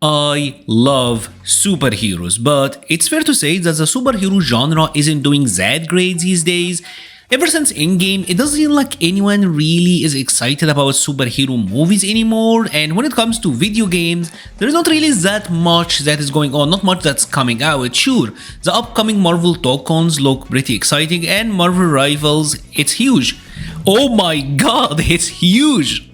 I love superheroes, but it's fair to say that the superhero genre isn't doing that great these days. Ever since Endgame, it doesn't seem like anyone really is excited about superhero movies anymore, and when it comes to video games, there's not really that much that is going on, not much that's coming out. Sure, the upcoming Marvel Talk-Cons look pretty exciting, and Marvel Rivals, it's huge. Oh my god, it's huge!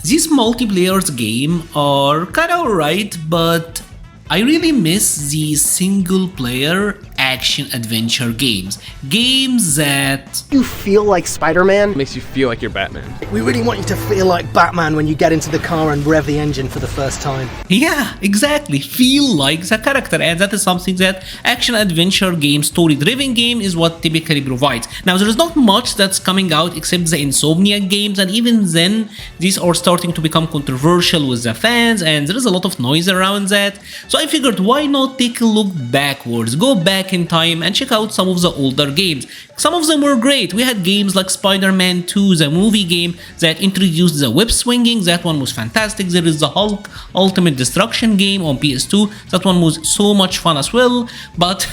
These multiplayer games are kinda alright, but I really miss these single-player action-adventure games. Games that You feel like Spider-Man? Makes you feel like you're Batman. We really want you to feel like Batman when you get into the car and rev the engine for the first time. yeah, exactly, feel like the character, and that is something that action-adventure game, story-driven game is what typically provides. Now, there is not much that's coming out except the Insomnia games, and even then, these are starting to become controversial with the fans, and there is a lot of noise around that. So I figured, why not take a look backwards, go back in time and check out some of the older games. Some of them were great. We had games like Spider-Man 2, the movie game that introduced the web swinging. That one was fantastic. There is the Hulk Ultimate Destruction game on PS2. That one was so much fun as well. But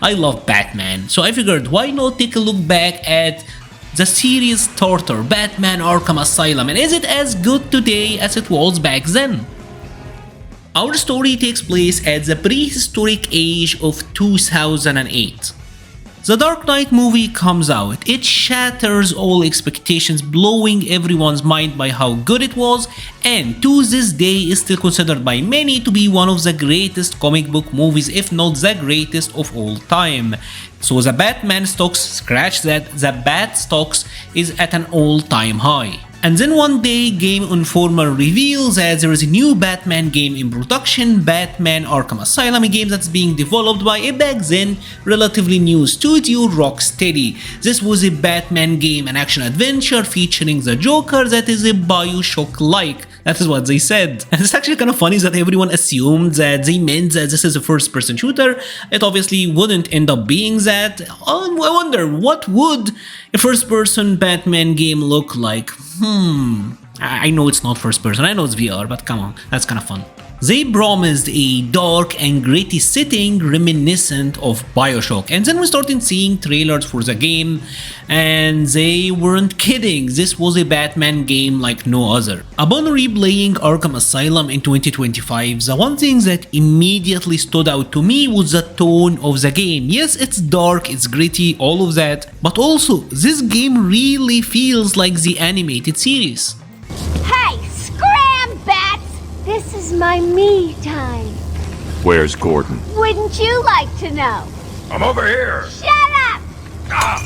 I love Batman. So I figured, why not take a look back at the series starter, Batman Arkham Asylum, and is it as good today as it was back then? Our story takes place at the prehistoric age of 2008. The Dark Knight movie comes out. It shatters all expectations, blowing everyone's mind by how good it was, and to this day is still considered by many to be one of the greatest comic book movies, if not the greatest of all time. So the Batman stocks, scratch that, the Bat stocks is at an all-time high. And then one day, Game Informer reveals that there is a new Batman game in production, Batman Arkham Asylum, a game that's being developed by a back then relatively new studio, Rocksteady. This was a Batman game, an action-adventure featuring the Joker that is a Bioshock-like. That is what they said. And it's actually kind of funny that everyone assumed that they meant that this is a first-person shooter. It obviously wouldn't end up being that. I wonder, what would a first-person Batman game look like? I know it's not first-person, I know it's VR, but come on, that's kind of fun. They promised a dark and gritty setting reminiscent of Bioshock, and then we started seeing trailers for the game, and they weren't kidding. This was a Batman game like no other. Upon replaying Arkham Asylum in 2025, the one thing that immediately stood out to me was the tone of the game. Yes, it's dark, it's gritty, all of that, but also this game really feels like the animated series. Hey, scram, bats! This is my me time. Where's Gordon? Wouldn't you like to know? I'm over here. Shut up!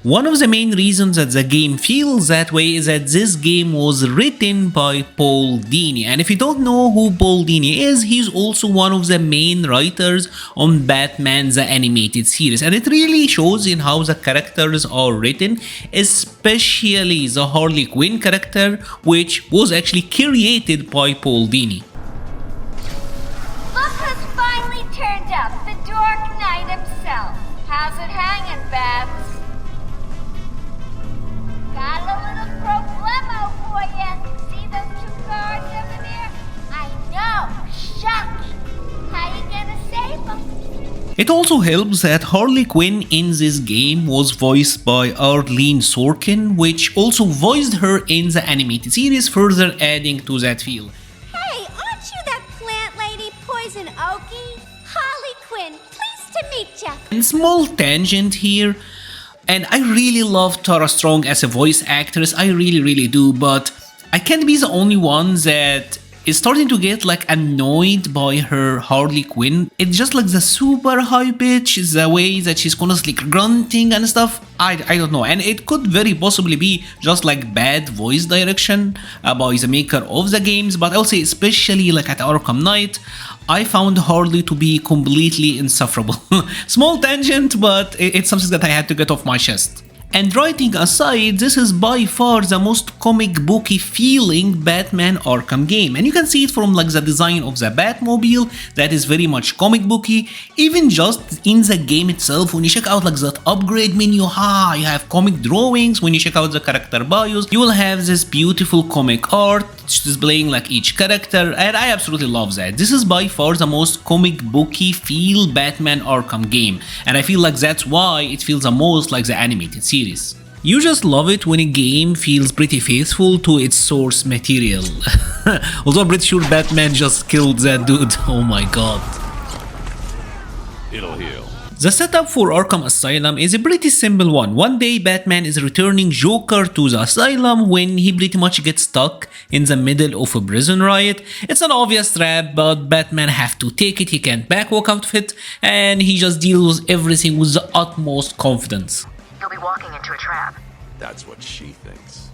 One of the main reasons that the game feels that way is that this game was written by Paul Dini, and if you don't know who Paul Dini is, he's also one of the main writers on Batman the Animated Series, and it really shows in how the characters are written, especially the Harley Quinn character, which was actually created by Paul Dini. Look who's finally turned up, the Dark Knight himself. How's it hanging, Babs? Got a little problemo for you. See those two cars over there? I know, shocking. How you gonna save them? It also helps that Harley Quinn in this game was voiced by Arlene Sorkin, which also voiced her in the animated series, further adding to that feel. Hey, aren't you that plant lady, Poison Oakie? Harley Quinn, pleased to meet ya. And small tangent here, and I really love Tara Strong as a voice actress, I really do, but I can't be the only one that is starting to get like annoyed by her Harley Quinn. It's just like the super high pitch, the way that she's constantly grunting and stuff. I don't know, and it could very possibly be just like bad voice direction by the maker of the games, but I'll say especially like at Arkham Knight, I found Harley to be completely insufferable. Small tangent, but it's something that I had to get off my chest. And writing aside, this is by far the most comic booky feeling Batman Arkham game. And you can see it from like the design of the Batmobile, that is very much comic booky. Even just in the game itself, when you check out like that upgrade menu, you have comic drawings. When you check out the character bios, you will have this beautiful comic art displaying like each character, and I absolutely love that. This is by far the most comic booky feel Batman Arkham game, and I feel like that's why it feels the most like the animated series. You just love it when a game feels pretty faithful to its source material. Although I'm pretty sure Batman just killed that dude. Oh my god. It'll heal. The setup for Arkham Asylum is a pretty simple one. One day Batman is returning Joker to the asylum when he pretty much gets stuck in the middle of a prison riot. It's an obvious trap, but Batman have to take it, he can't backwalk out of it, and he just deals with everything with the utmost confidence. You'll be walking into a trap. That's what she thinks.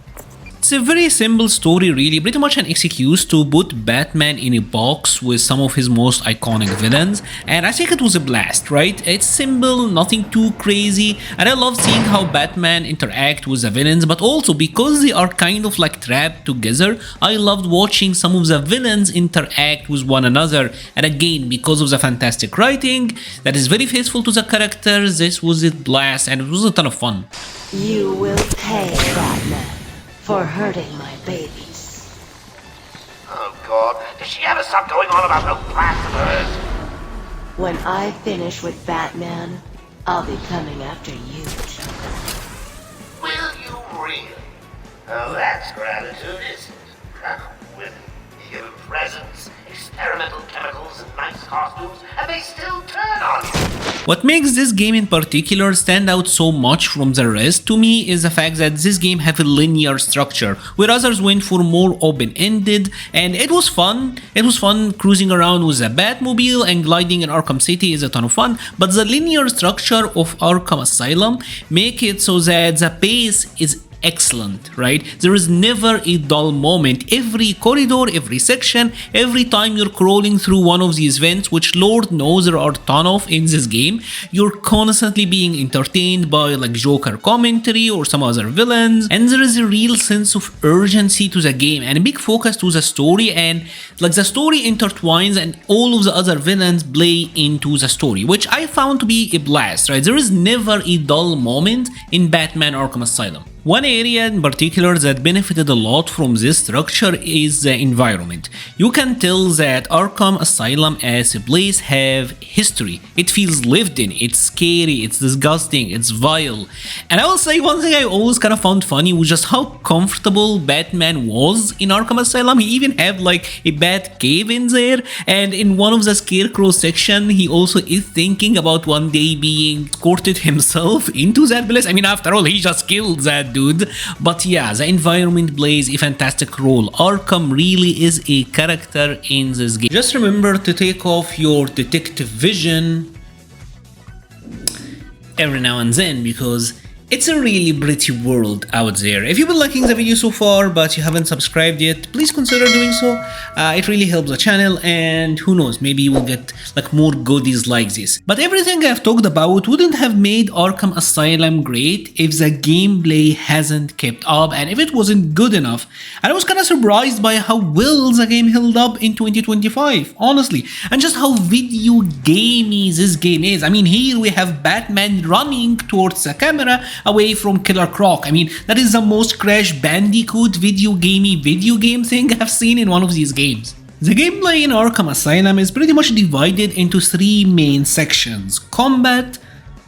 It's a very simple story really, pretty much an excuse to put Batman in a box with some of his most iconic villains, and I think it was a blast, right? It's simple, nothing too crazy, and I love seeing how Batman interact with the villains, but also because they are kind of like trapped together, I loved watching some of the villains interact with one another, and again, because of the fantastic writing that is very faithful to the characters, this was a blast and it was a ton of fun. You will pay, Batman, for hurting my babies. Oh God, does she ever stop going on about those plans of hers? When I finish with Batman, I'll be coming after you. Will you really? Oh, that's gratitude, isn't it? Women, human presents, experimental chemicals, and nice costumes, and they still turn on you. What makes this game in particular stand out so much from the rest to me is the fact that this game have a linear structure, where others went for more open-ended, and it was fun. It was fun cruising around with the Batmobile, and gliding in Arkham City is a ton of fun, but the linear structure of Arkham Asylum make it so that the pace is excellent, right? There is never a dull moment. Every corridor, every section, every time you're crawling through one of these vents, which Lord knows there are a ton of in this game, you're constantly being entertained by like Joker commentary or some other villains, and there is a real sense of urgency to the game and a big focus to the story, and like the story intertwines and all of the other villains play into the story, which I found to be a blast, right? There is never a dull moment in Batman Arkham Asylum. One area in particular that benefited a lot from this structure is the environment. You can tell that Arkham Asylum as a place have history. It feels lived in, it's scary, it's disgusting, it's vile. And I will say one thing I always kind of found funny was just how comfortable Batman was in Arkham Asylum. He even had like a bat cave in there, and in one of the Scarecrow section he also is thinking about one day being escorted himself into that place. I mean, after all, he just killed that dude. But yeah, the environment plays a fantastic role. Arkham really is a character in this game. Just remember to take off your detective vision every now and then, because it's a really pretty world out there. If you've been liking the video so far but you haven't subscribed yet, please consider doing so. It really helps the channel, and who knows, maybe you will get like more goodies like this. But everything I've talked about wouldn't have made Arkham Asylum great if the gameplay hasn't kept up and if it wasn't good enough. And I was kind of surprised by how well the game held up in 2025, honestly, and just how video gamey this game is. I mean, here we have Batman running towards the camera away from Killer Croc. I mean, that is the most Crash Bandicoot video game thing I've seen in one of these games. The gameplay in Arkham Asylum is pretty much divided into three main sections: combat,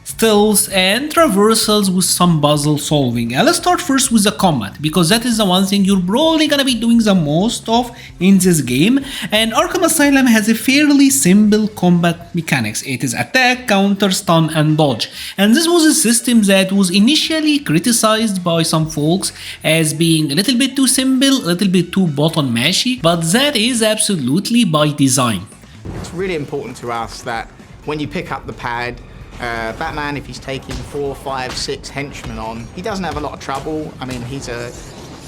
stealth, and traversals with some puzzle solving. Let's start first with the combat, because that is the one thing you're probably gonna be doing the most of in this game. And Arkham Asylum has a fairly simple combat mechanics. It is attack, counter, stun, and dodge. And this was a system that was initially criticized by some folks as being a little bit too simple, a little bit too button mashy, but that is absolutely by design. It's really important to us that when you pick up the pad, Batman, if he's taking 4, 5, 6 henchmen on, he doesn't have a lot of trouble. I mean, he's a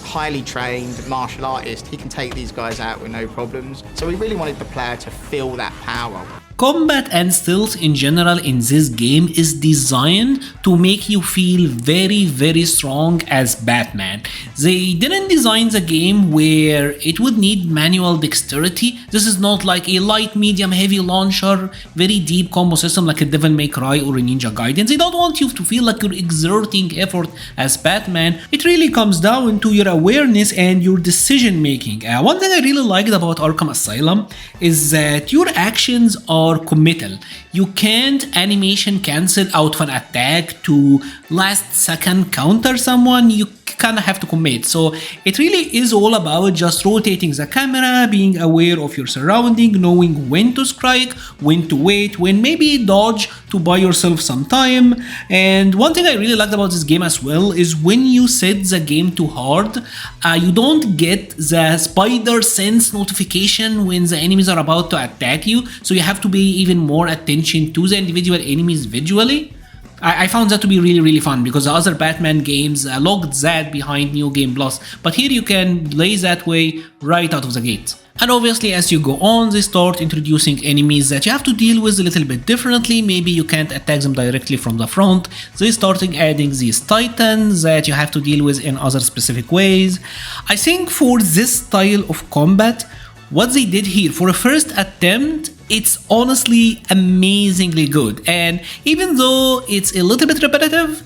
highly trained martial artist. He can take these guys out with no problems. So we really wanted the player to feel that power. Combat and stealth in general in this game is designed to make you feel very strong as Batman. They didn't design the game where it would need manual dexterity. This is not like a light, medium, heavy launcher, very deep combo system like a Devil May Cry or a Ninja Gaiden. They don't want you to feel like you're exerting effort as Batman. It really comes down to your awareness and your decision making. One thing I really liked about Arkham Asylum is that your actions are committal. You can't animation cancel out of an attack to last second counter someone. You kind of have to commit. So it really is all about just rotating the camera, being aware of your surrounding, knowing when to strike, when to wait, when maybe dodge to buy yourself some time. And one thing I really liked about this game as well is when you set the game too hard, you don't get the spider sense notification when the enemies are about to attack you. So you have to pay even more attention to the individual enemies visually. I found that to be really fun because the other Batman games logged that behind New Game Plus, but here you can play that way right out of the gate. And obviously as you go on, they start introducing enemies that you have to deal with a little bit differently. Maybe you can't attack them directly from the front. They started adding these titans that you have to deal with in other specific ways. I think for this style of combat, what they did here for a first attempt, it's honestly amazingly good. And even though it's a little bit repetitive,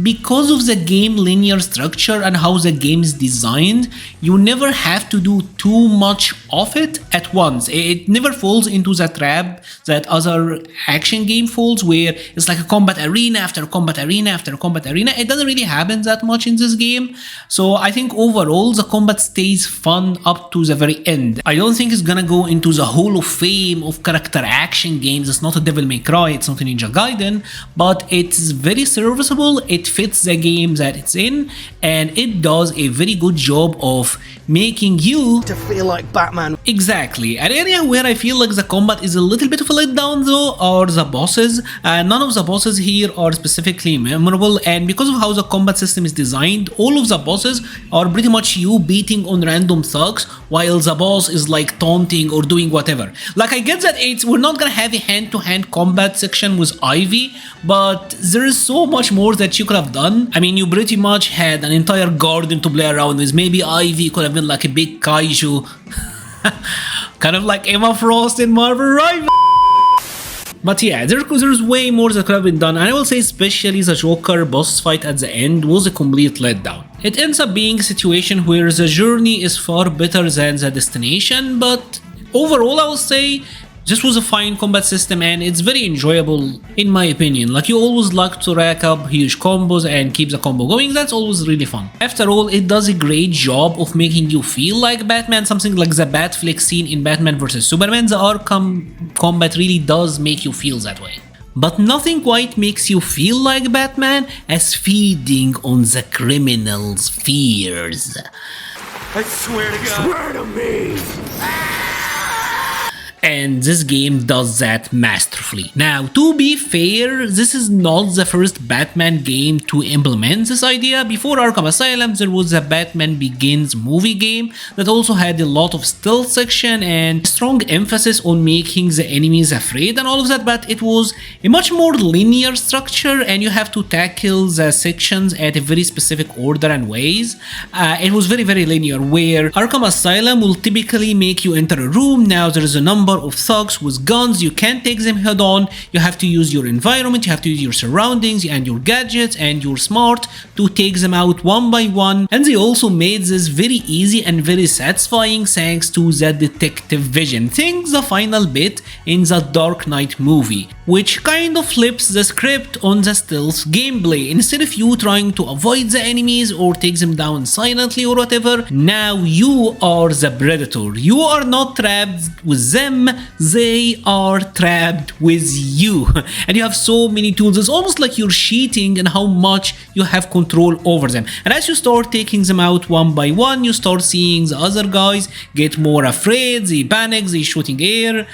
because of the game linear structure and how the game is designed, you never have to do too much of it at once. It never falls into the trap that other action game falls, where it's like a combat arena after combat arena after combat arena. It doesn't really happen that much in this game. So I think overall the combat stays fun up to the very end. I don't think it's gonna go into the Hall of Fame of character action games. It's not a Devil May Cry, it's not a Ninja Gaiden, but it's very serviceable. It fits the game that it's in, and it does a very good job of making you to feel like Batman. Exactly. An area where I feel like the combat is a little bit of a letdown though are the bosses. None of the bosses here are specifically memorable, and because of how the combat system is designed, all of the bosses are pretty much you beating on random thugs while the boss is like taunting or doing whatever. Like, I get that we're not gonna have a hand-to-hand combat section with Ivy, but there is so much more that you could have done. I mean, you pretty much had an entire garden to play around with. Maybe Ivy could have been like a big kaiju. Kind of like Emma Frost in Marvel Rivals. But yeah, there's way more that could have been done, and I will say especially the Joker boss fight at the end was a complete letdown. It ends up being a situation where the journey is far better than the destination, but overall I will say this was a fine combat system and it's very enjoyable in my opinion. Like, you always like to rack up huge combos and keep the combo going. That's always really fun. After all, it does a great job of making you feel like Batman, something like the Batfleck scene in Batman vs Superman. The Arkham combat really does make you feel that way. But nothing quite makes you feel like Batman as feeding on the criminal's fears. I swear to God. Swear to me! And this game does that masterfully. Now, to be fair, this is not the first Batman game to implement this idea. Before Arkham Asylum, there was a Batman Begins movie game that also had a lot of stealth section and strong emphasis on making the enemies afraid and all of that, but it was a much more linear structure and you have to tackle the sections at a very specific order and ways. It was very linear, where Arkham Asylum will typically make you enter a room. Now there is a number of thugs with guns, you can't take them head on, you have to use your environment, you have to use your surroundings and your gadgets and your smart to take them out one by one. And they also made this very easy and very satisfying thanks to the detective vision. Think the final bit in the Dark Knight movie, which kind of flips the script on the stealth gameplay. Instead of you trying to avoid the enemies or take them down silently or whatever, now you are the predator. You are not trapped with them, they are trapped with you. And you have so many tools. It's almost like you're cheating in how much you have control over them. And as you start taking them out one by one, you start seeing the other guys get more afraid, they panic, they shooting air,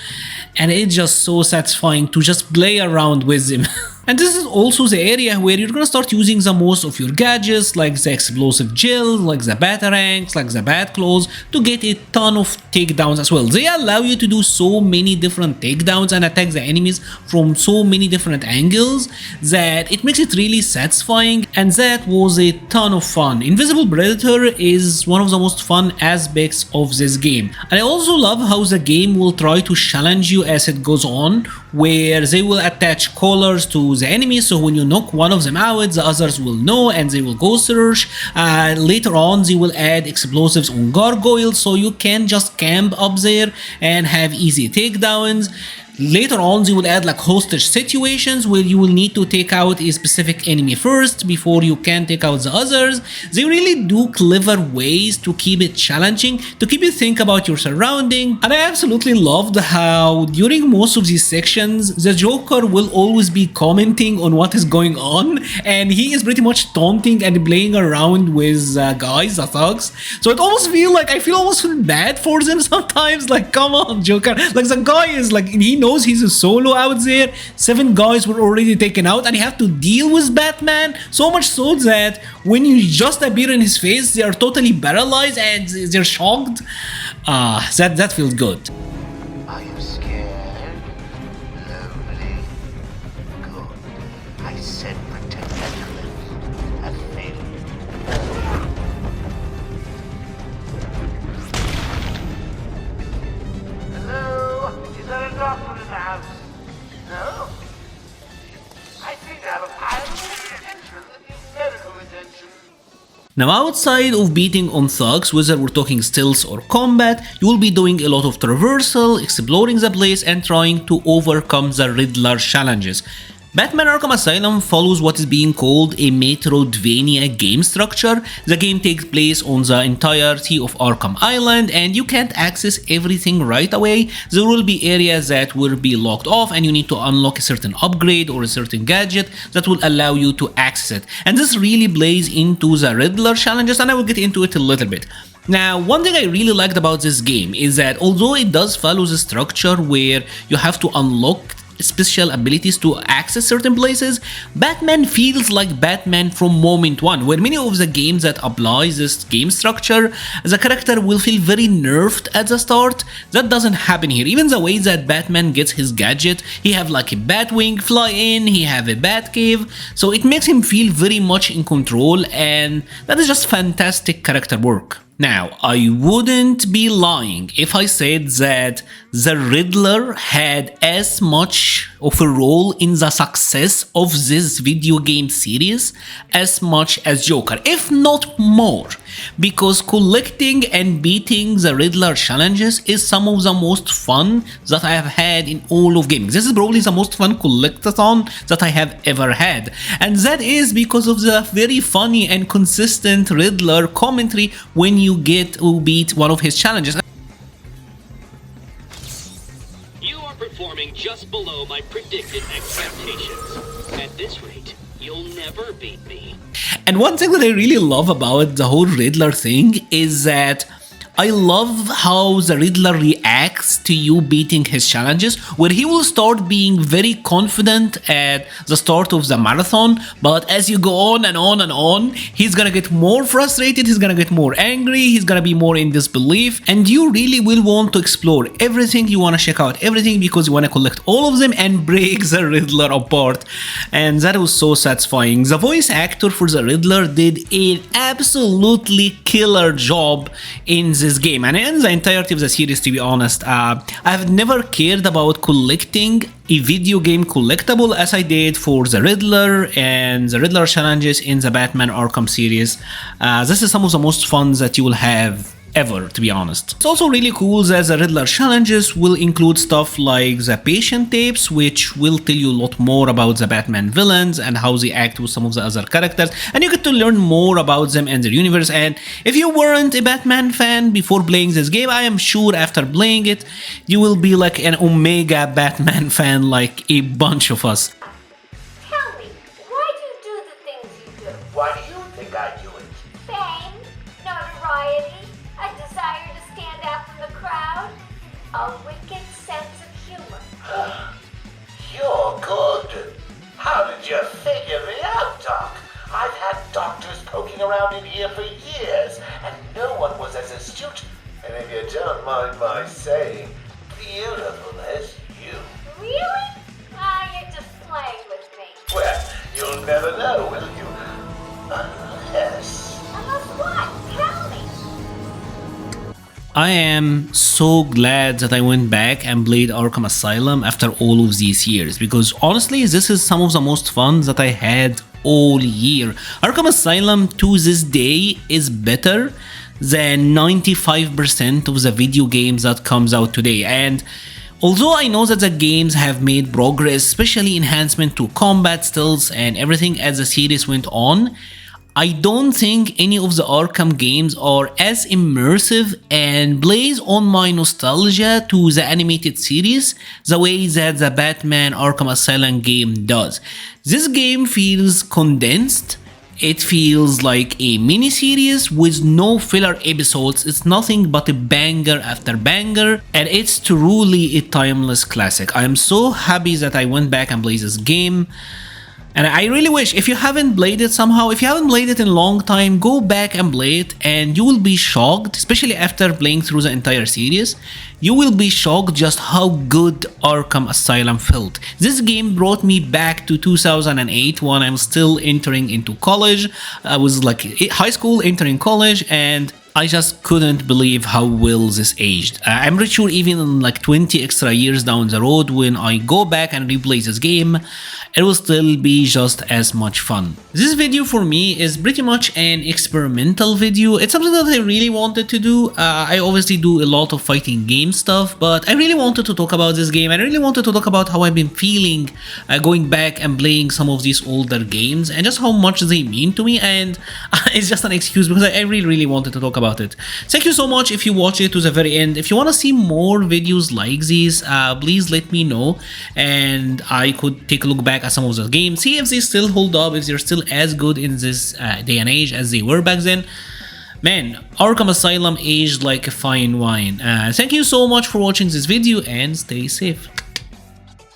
and it's just so satisfying to just play around with them. And this is also the area where you're gonna start using the most of your gadgets, like the explosive gel, like the batarangs, like the bat claws, to get a ton of takedowns as well. They allow you to do so many different takedowns and attack the enemies from so many different angles that it makes it really satisfying, and that was a ton of fun. Invisible Predator is one of the most fun aspects of this game, and I also love how the game will try to challenge you as it goes on, where they will attach collars to the enemies, so when you knock one of them out, the others will know and they will go search. Later on, they will add explosives on gargoyles, so you can just camp up there and have easy takedowns. Later on, they will add like hostage situations where you will need to take out a specific enemy first before you can take out the others. They really do clever ways to keep it challenging, to keep you think about your surrounding. And I absolutely loved how during most of these sections, the Joker will always be commenting on what is going on, and he is pretty much taunting and playing around with guys, the thugs. So it almost I feel almost bad for them sometimes. Like, come on, Joker. Like, the guy is like, he knows he's a solo out there. 7 guys were already taken out and he have to deal with Batman, so much so that when you just appear in his face, they are totally paralyzed and they're shocked. That feels good. Are you scared? Lonely? Good. I said protect excellence. Have failed. Hello? Is there a doctor in the house? No? I think I have a pile of attention that needs medical attention. Now, outside of beating on thugs, whether we're talking stealth or combat, you will be doing a lot of traversal, exploring the place, and trying to overcome the Riddler challenges. Batman Arkham Asylum follows what is being called a Metroidvania game structure. The game takes place on the entirety of Arkham Island, and you can't access everything right away. There will be areas that will be locked off and you need to unlock a certain upgrade or a certain gadget that will allow you to access it. And this really plays into the Riddler challenges, and I will get into it a little bit. Now, one thing I really liked about this game is that although it does follow the structure where you have to unlock special abilities to access certain places, Batman feels like Batman from moment one, where many of the games that apply this game structure, the character will feel very nerfed at the start. That doesn't happen here. Even the way that Batman gets his gadget, he have like a Batwing fly in, he have a Batcave, so it makes him feel very much in control, and that is just fantastic character work. Now, I wouldn't be lying if I said that the Riddler had as much of a role in the success of this video game series as much as Joker, if not more, because collecting and beating the Riddler challenges is some of the most fun that I have had in all of gaming. This is probably the most fun collectathon that I have ever had, and that is because of the very funny and consistent Riddler commentary when you get to beat one of his challenges. You are performing just below my predicted expectations. At this rate, you'll never beat me. And one thing that I really love about the whole Riddler thing is that I love how the Riddler reacts to you beating his challenges, where he will start being very confident at the start of the marathon, but as you go on and on and on, he's gonna get more frustrated, he's gonna get more angry, he's gonna be more in disbelief, and you really will want to explore everything, you wanna check out everything because you wanna collect all of them and break the Riddler apart, and that was so satisfying. The voice actor for the Riddler did an absolutely killer job in this game, and in the entirety of the series, to be honest. I've never cared about collecting a video game collectible as I did for the Riddler and the Riddler challenges in the Batman Arkham series. This is some of the most fun that you will have ever, to be honest. It's also really cool that the Riddler challenges will include stuff like the patient tapes, which will tell you a lot more about the Batman villains and how they act with some of the other characters, and you get to learn more about them and their universe. And if you weren't a Batman fan before playing this game, I am sure after playing it, you will be like an Omega Batman fan like a bunch of us. Tell me, why do you do the things you do? Why do you think I do it? Fame, notoriety, a desire to stand out from the crowd, a wicked sense of humor. You're good. How did around in here for years, and no one was as astute, and if you don't mind my saying, beautiful as you. Really? Ah, you're just playing with me. Well, you'll never know, will you? Unless... Unless what? Tell me. I am so glad that I went back and played Arkham Asylum after all of these years, because honestly this is some of the most fun that I had all year. Arkham Asylum to this day is better than 95% of the video games that comes out today, and although I know that the games have made progress, especially enhancement to combat styles and everything as the series went on, I don't think any of the Arkham games are as immersive and plays on my nostalgia to the animated series the way that the Batman Arkham Asylum game does. This game feels condensed. It feels like a mini-series with no filler episodes. It's nothing but a banger after banger, and it's truly a timeless classic. I am so happy that I went back and played this game. And I really wish, if you haven't played it somehow, if you haven't played it in a long time, go back and play it and you will be shocked, especially after playing through the entire series. You will be shocked just how good Arkham Asylum felt. This game brought me back to 2008 when I'm still entering into college. I was like high school, entering college, and I just couldn't believe how well this aged. I'm pretty sure even in like 20 extra years down the road, when I go back and replay this game, it will still be just as much fun. This video for me is pretty much an experimental video. It's something that I really wanted to do. I obviously do a lot of fighting game stuff, but I really wanted to talk about this game. I really wanted to talk about how I've been feeling going back and playing some of these older games and just how much they mean to me, and it's just an excuse because I really wanted to talk about it. Thank you so much if you watch it to the very end. If you want to see more videos like these, please let me know and I could take a look back at some of the games, see if they still hold up, if they're still as good in this day and age as they were back then. Man, Arkham Asylum aged like a fine wine. Thank you so much for watching this video and stay safe.